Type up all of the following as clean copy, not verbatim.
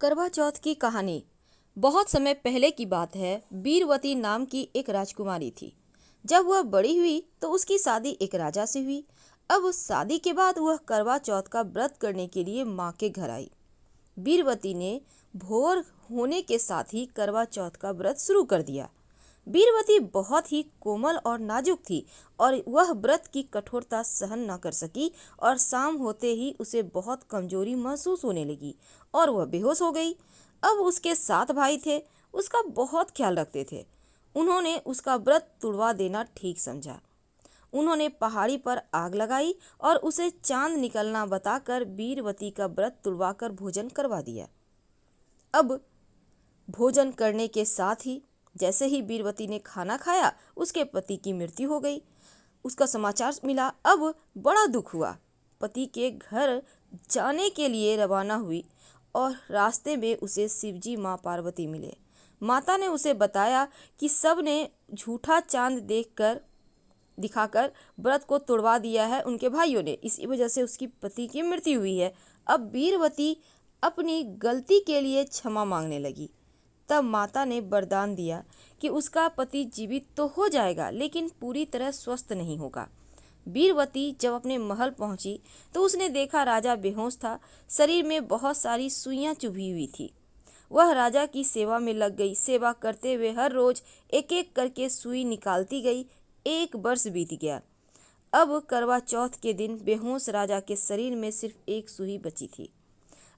करवा चौथ की कहानी। बहुत समय पहले की बात है। बीरवती नाम की एक राजकुमारी थी। जब वह बड़ी हुई तो उसकी शादी एक राजा से हुई। अब शादी के बाद वह करवा चौथ का व्रत करने के लिए माँ के घर आई। बीरवती ने भोर होने के साथ ही करवा चौथ का व्रत शुरू कर दिया। बीरवती बहुत ही कोमल और नाजुक थी और वह व्रत की कठोरता सहन न कर सकी और शाम होते ही उसे बहुत कमजोरी महसूस होने लगी और वह बेहोश हो गई। अब उसके 7 भाई थे, उसका बहुत ख्याल रखते थे। उन्होंने उसका व्रत तुड़वा देना ठीक समझा। उन्होंने पहाड़ी पर आग लगाई और उसे चांद निकलना बताकर बीरवती का व्रत तुड़वाकर भोजन करवा दिया। अब भोजन करने के साथ ही जैसे ही बीरवती ने खाना खाया, उसके पति की मृत्यु हो गई। उसका समाचार मिला। अब बड़ा दुख हुआ। पति के घर जाने के लिए रवाना हुई और रास्ते में उसे शिवजी माँ पार्वती मिले। माता ने उसे बताया कि सब ने झूठा चांद दिखाकर व्रत को तोड़वा दिया है उनके भाइयों ने, इसी वजह से उसकी पति की मृत्यु हुई है। अब बीरवती अपनी गलती के लिए क्षमा मांगने लगी। तब माता ने वरदान दिया कि उसका पति जीवित तो हो जाएगा लेकिन पूरी तरह स्वस्थ नहीं होगा। बीरवती जब अपने महल पहुंची तो उसने देखा राजा बेहोश था, शरीर में बहुत सारी सुइयां चुभी हुई थी। वह राजा की सेवा में लग गई। सेवा करते हुए हर रोज एक एक करके सुई निकालती गई। 1 वर्ष बीत गया। अब करवा चौथ के दिन बेहोश राजा के शरीर में सिर्फ एक सुई बची थी।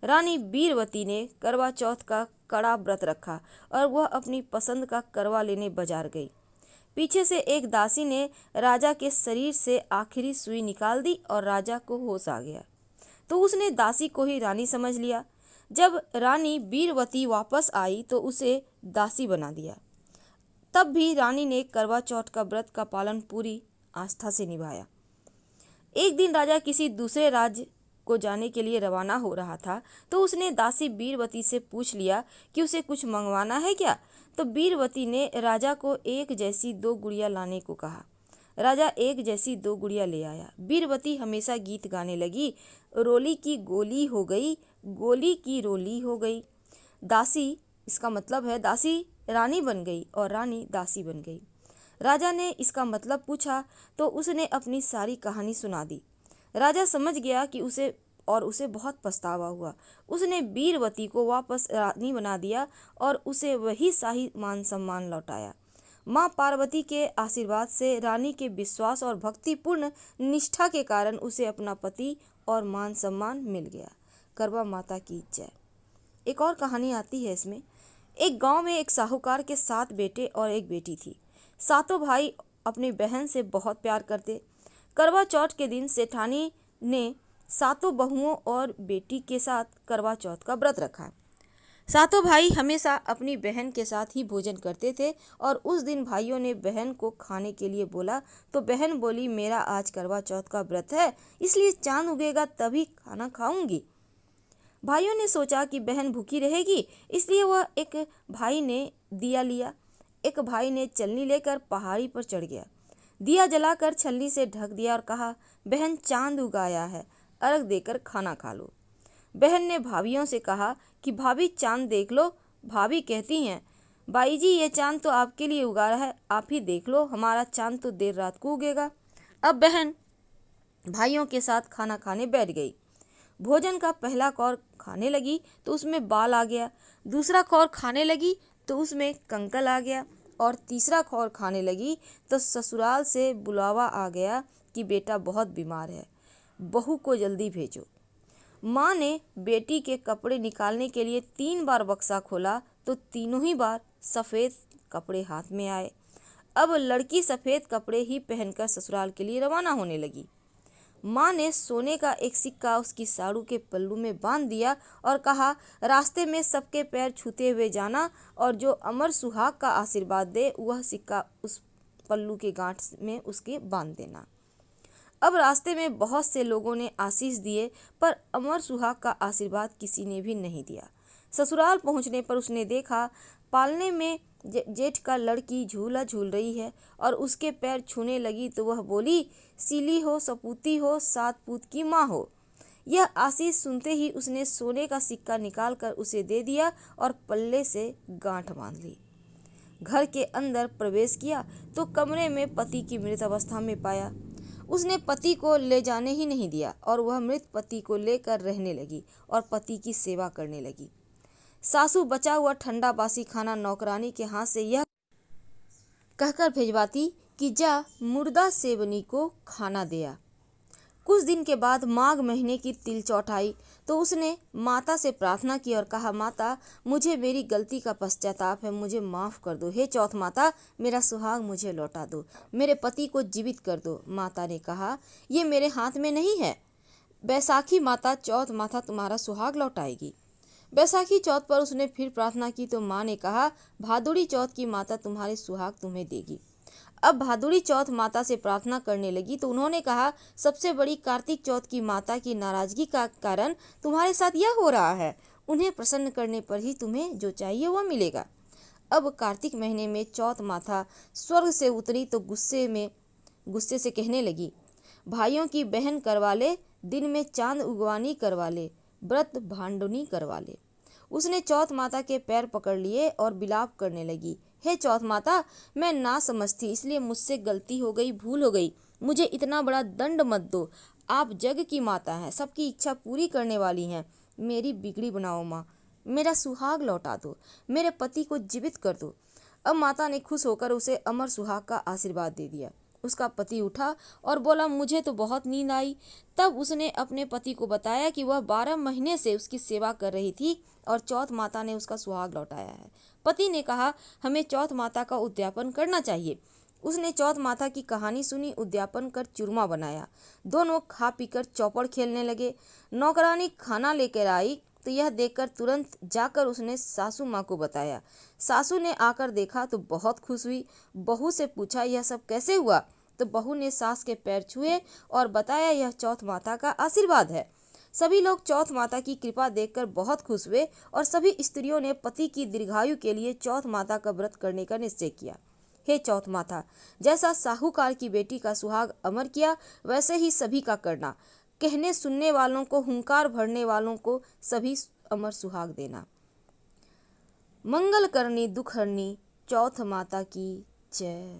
रानी बीरवती ने करवा चौथ का कड़ा व्रत रखा और वह अपनी पसंद का करवा लेने बाजार गई। पीछे से एक दासी ने राजा के शरीर से आखिरी सुई निकाल दी और राजा को होश आ गया तो उसने दासी को ही रानी समझ लिया। जब रानी बीरवती वापस आई तो उसे दासी बना दिया। तब भी रानी ने करवा चौथ का व्रत का पालन पूरी आस्था से निभाया। एक दिन राजा किसी दूसरे राज्य को जाने के लिए रवाना हो रहा था तो उसने दासी बीरवती से पूछ लिया कि उसे कुछ मंगवाना है क्या। तो बीरवती ने राजा को एक जैसी 2 गुड़िया लाने को कहा। राजा एक जैसी 2 गुड़िया ले आया। बीरवती हमेशा गीत गाने लगी, रोली की गोली हो गई, गोली की रोली हो गई। दासी, इसका मतलब है दासी रानी बन गई और रानी दासी बन गई। राजा ने इसका मतलब पूछा तो उसने अपनी सारी कहानी सुना दी। राजा समझ गया कि उसे बहुत पछतावा हुआ। उसने बीरवती को वापस रानी बना दिया और उसे वही शाही मान सम्मान लौटाया। माँ पार्वती के आशीर्वाद से रानी के विश्वास और भक्तिपूर्ण निष्ठा के कारण उसे अपना पति और मान सम्मान मिल गया। करवा माता की जय। एक और कहानी आती है इसमें। एक गांव में एक साहूकार के 7 बेटे और एक बेटी थी। सातों भाई अपनी बहन से बहुत प्यार करते। करवा चौथ के दिन सेठानी ने सातों बहुओं और बेटी के साथ करवा चौथ का व्रत रखा। सातों भाई हमेशा अपनी बहन के साथ ही भोजन करते थे और उस दिन भाइयों ने बहन को खाने के लिए बोला तो बहन बोली, मेरा आज करवा चौथ का व्रत है, इसलिए चांद उगेगा तभी खाना खाऊंगी। भाइयों ने सोचा कि बहन भूखी रहेगी, इसलिए वह एक भाई ने दिया लिया। एक भाई ने चलनी लेकर पहाड़ी पर चढ़ गया। दिया जलाकर छलनी से ढक दिया और कहा, बहन चांद उगाया है, अर्घ देकर खाना खा लो। बहन ने भाभियों से कहा कि भाभी चांद देख लो। भाभी कहती हैं, बाई जी ये चांद तो आपके लिए उगा रहा है, आप ही देख लो, हमारा चांद तो देर रात को उगेगा। अब बहन भाइयों के साथ खाना खाने बैठ गई। भोजन का पहला कौर खाने लगी तो उसमें बाल आ गया। दूसरा कौर खाने लगी तो उसमें कंकल आ गया और तीसरा कौर खाने लगी तो ससुराल से बुलावा आ गया कि बेटा बहुत बीमार है, बहू को जल्दी भेजो। माँ ने बेटी के कपड़े निकालने के लिए 3 बार बक्सा खोला तो तीनों ही बार सफ़ेद कपड़े हाथ में आए। अब लड़की सफ़ेद कपड़े ही पहनकर ससुराल के लिए रवाना होने लगी। माँ ने सोने का एक सिक्का उसकी साड़ू के पल्लू में बांध दिया और कहा, रास्ते में सबके पैर छूते हुए जाना और जो अमर सुहाग का आशीर्वाद दे वह सिक्का उस पल्लू के गांठ में उसके बांध देना। अब रास्ते में बहुत से लोगों ने आशीष दिए पर अमर सुहाग का आशीर्वाद किसी ने भी नहीं दिया। ससुराल पहुंचने पर उसने देखा पालने में जेठ का लड़की झूला झूल रही है और उसके पैर छूने लगी तो वह बोली, सीली हो, सपूती हो, 7 पूत की माँ हो। यह आशीष सुनते ही उसने सोने का सिक्का निकालकर उसे दे दिया और पल्ले से गांठ बांध ली। घर के अंदर प्रवेश किया तो कमरे में पति की मृत अवस्था में पाया। उसने पति को ले जाने ही नहीं दिया और वह मृत पति को लेकर रहने लगी और पति की सेवा करने लगी। सासू बचा हुआ ठंडा बासी खाना नौकरानी के हाथ से यह कहकर भेजवाती कि जा मुर्दा सेवनी को खाना दिया। कुछ दिन के बाद माघ महीने की तिल चौथ आई तो उसने माता से प्रार्थना की और कहा, माता मुझे मेरी गलती का पश्चाताप है, मुझे माफ़ कर दो। हे चौथ माता, मेरा सुहाग मुझे लौटा दो, मेरे पति को जीवित कर दो। माता ने कहा, ये मेरे हाथ में नहीं है। बैसाखी माता चौथ माता तुम्हारा सुहाग लौटाएगी। बैसाखी चौथ पर उसने फिर प्रार्थना की तो माँ ने कहा, भादुड़ी चौथ की माता तुम्हारे सुहाग तुम्हें देगी। अब भादुड़ी चौथ माता से प्रार्थना करने लगी तो उन्होंने कहा, सबसे बड़ी कार्तिक चौथ की माता की नाराजगी का कारण तुम्हारे साथ यह हो रहा है। उन्हें प्रसन्न करने पर ही तुम्हें जो चाहिए वह मिलेगा। अब कार्तिक महीने में चौथ माता स्वर्ग से उतरी तो गुस्से से कहने लगी, भाइयों की बहन करवा ले, दिन में चांद उगवानी करवा ले, व्रत भांडुनी करवा ले। उसने चौथ माता के पैर पकड़ लिए और बिलाप करने लगी, हे चौथ माता, मैं ना समझती, इसलिए मुझसे गलती हो गई, भूल हो गई। मुझे इतना बड़ा दंड मत दो। आप जग की माता हैं, सबकी इच्छा पूरी करने वाली हैं। मेरी बिगड़ी बनाओ माँ, मेरा सुहाग लौटा दो, मेरे पति को जीवित कर दो। अब माता ने खुश होकर उसे अमर सुहाग का आशीर्वाद दे दिया। उसका पति उठा और बोला, मुझे तो बहुत नींद आई। तब उसने अपने पति को बताया कि वह 12 महीने से उसकी सेवा कर रही थी और चौथ माता ने उसका सुहाग लौटाया है। पति ने कहा, हमें चौथ माता का उद्यापन करना चाहिए। उसने चौथ माता की कहानी सुनी, उद्यापन कर चूरमा बनाया। दोनों खा पीकर चौपड़ खेलने लगे। नौकरानी खाना लेकर आई तो यह देखकर तुरंत जाकर उसने सासू माँ को बताया। सासू ने आकर देखा तो बहुत खुश हुई। बहू से पूछा, यह सब कैसे हुआ? तो बहू ने सास के पैर छुए और बताया, यह चौथ माता का आशीर्वाद है। सभी लोग चौथ माता की कृपा देखकर बहुत खुश हुए और सभी स्त्रियों ने पति की दीर्घायु के लिए चौथ माता का व्रत करने का निश्चय किया। हे चौथ माता, जैसा साहूकार की बेटी का सुहाग अमर किया, वैसे ही सभी का करना। कहने सुनने वालों को, हुंकार भरने वालों को सभी अमर सुहाग देना। मंगल करनी दुख हरनी चौथ माता की जय।